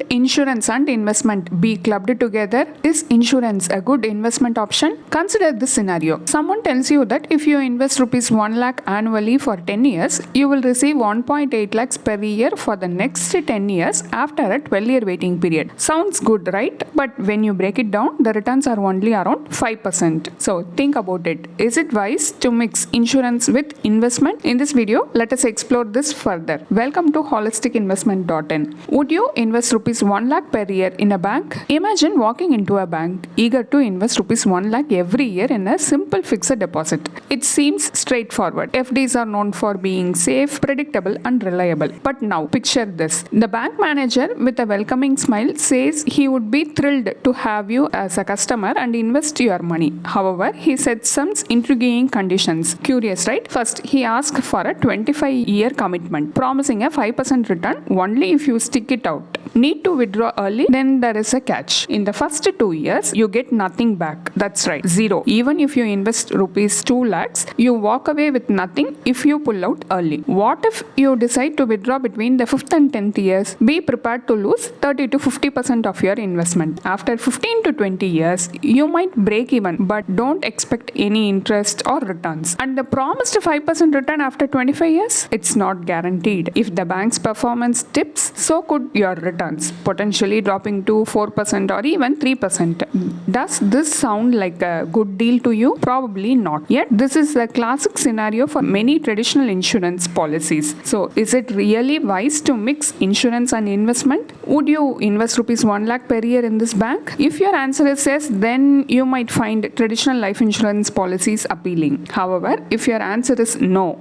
insurance and investment be clubbed together? Is insurance a good investment option? Consider this scenario. Someone tells you that if you invest rupees 1 lakh annually for 10 years, you will receive 1.8 lakhs per year for the next 10 years after a 12-year waiting period. Sounds good, right? But when you break it down, the returns are only around 5%. So think about it. Is it wise to mix insurance with investment? In this video, let us explore this further. Welcome to holisticinvestment.in. Would you invest rupees 1 lakh per year in a bank? Imagine walking into a bank eager to invest rupees 1 lakh every year in a simple fixed deposit. It seems straightforward. FDs are known for being safe, predictable and reliable. But now picture this. The bank manager with a welcoming smile says he would be thrilled to have you as a customer and invest your money. However, he sets some intriguing conditions. Curious, right? First, he asks for a 25-year commitment, promising a 5% return only if you stick it out. Need to withdraw early? Then there is a catch. In the first 2 years, you get nothing back. That's right, zero. Even if you invest rupees 2 lakhs, you walk away with nothing if you pull out early. What if you decide to withdraw between the 5th and 10th years? Be prepared to lose 30 to 50% of your investment. After 15 to 20 years, you might break even, but don't expect any interest or returns. And the promised 5% return after 25 years? It's not guaranteed. If the bank's performance dips, so could your returns, potentially dropping to 4% or even 3%. Does this sound like a good deal to you? Probably not. Yet, this is a classic scenario for many traditional insurance policies. So, is it really wise to mix insurance and investment? Would you invest rupees 1 lakh per year in this bank? If your answer is yes, then you might find traditional life insurance policies appealing. However, if your answer is no,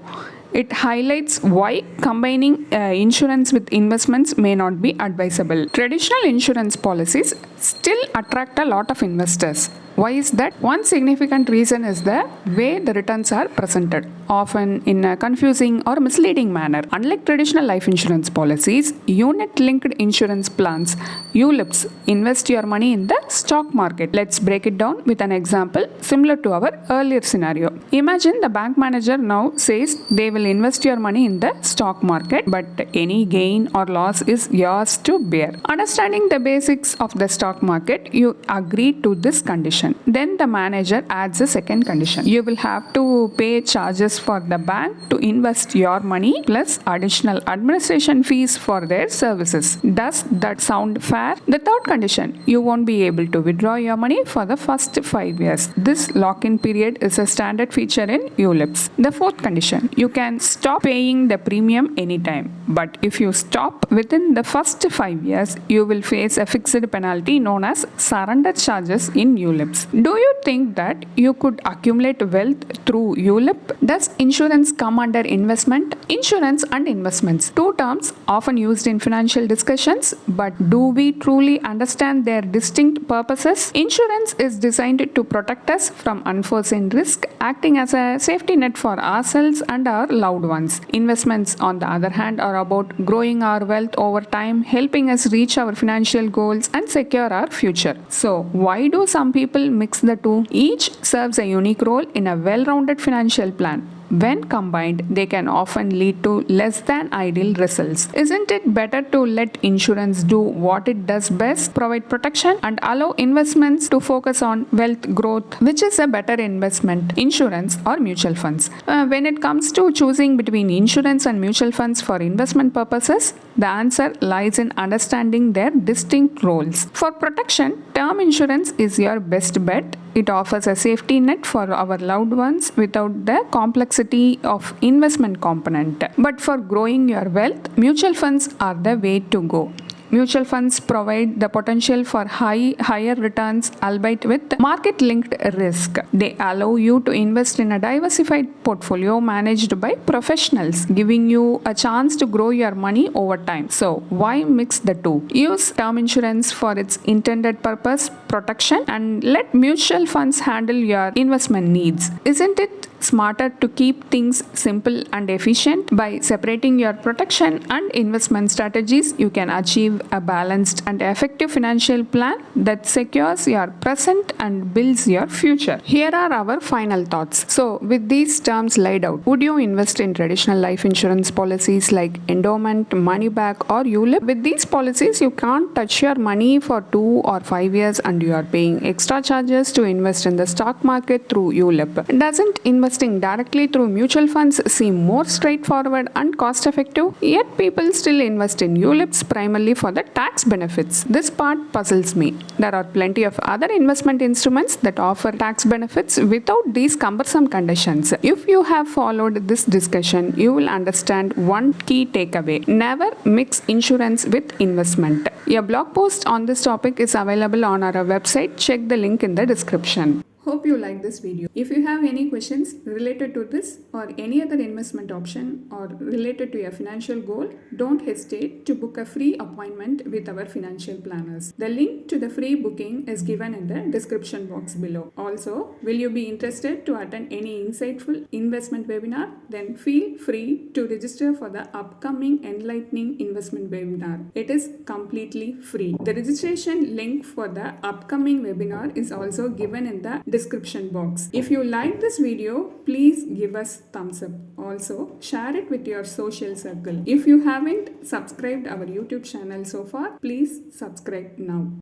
it highlights why combining insurance with investments may not be advisable. Traditional insurance policies still attract a lot of investors. Why is that? One significant reason is the way the returns are presented, often in a confusing or misleading manner. Unlike traditional life insurance policies, unit-linked insurance plans, ULIPs, invest your money in the stock market. Let's break it down with an example similar to our earlier scenario. Imagine the bank manager now says they will invest your money in the stock market, but any gain or loss is yours to bear. Understanding the basics of the stock market, you agree to this condition. Then the manager adds a second condition. You will have to pay charges for the bank to invest your money plus additional administration fees for their services. Does that sound fair? The third condition, you won't be able to withdraw your money for the first 5 years. This lock-in period is a standard feature in ULIPs. The fourth condition, you can stop paying the premium anytime. But if you stop within the first 5 years, you will face a fixed penalty known as surrender charges in ULIPs. Do you think that you could accumulate wealth through ULIP? Does insurance come under investment? Insurance and investments, two terms often used in financial discussions, but do we truly understand their distinct purposes? Insurance is designed to protect us from unforeseen risk, acting as a safety net for ourselves and our loved ones. Investments, on the other hand, are about growing our wealth over time, helping us reach our financial goals and secure our future. So, why do some people mix the two? Each serves a unique role in a well-rounded financial plan. When combined, they can often lead to less than ideal results. Isn't it better to let insurance do what it does best, provide protection, and allow investments to focus on wealth growth? Which is a better investment, insurance or mutual funds? When it comes to choosing between insurance and mutual funds for investment purposes, the answer lies in understanding their distinct roles. For protection, term insurance is your best bet. It offers a safety net for our loved ones without the complexity of investment component. But for growing your wealth, mutual funds are the way to go. Mutual funds provide the potential for higher returns, albeit with market-linked risk. They allow you to invest in a diversified portfolio managed by professionals, giving you a chance to grow your money over time. So, why mix the two? Use term insurance for its intended purpose, protection, and let mutual funds handle your investment needs. Isn't it smarter to keep things simple and efficient. By separating your protection and investment strategies, you can achieve a balanced and effective financial plan that secures your present and builds your future. Here are our final thoughts. So, with these terms laid out, would you invest in traditional life insurance policies like endowment, money back, or ULIP? With these policies, you can't touch your money for 2 or 5 years and you are paying extra charges to invest in the stock market through ULIP. Doesn't investing directly through mutual funds seem more straightforward and cost effective? Yet people still invest in ULIPs primarily for the tax benefits. This part puzzles me. There are plenty of other investment instruments that offer tax benefits without these cumbersome conditions. If you have followed this discussion, you will understand one key takeaway. Never mix insurance with investment. A blog post on this topic is available on our website. Check the link in the description. Hope you like this video. If you have any questions related to this or any other investment option or related to your financial goal, don't hesitate to book a free appointment with our financial planners. The link to the free booking is given in the description box below. Also, will you be interested to attend any insightful investment webinar? Then feel free to register for the upcoming enlightening investment webinar. It is completely free. The registration link for the upcoming webinar is also given in the description box. If you like this video, please give us thumbs up. Also, share it with your social circle. If you haven't subscribed our YouTube channel so far, please subscribe now.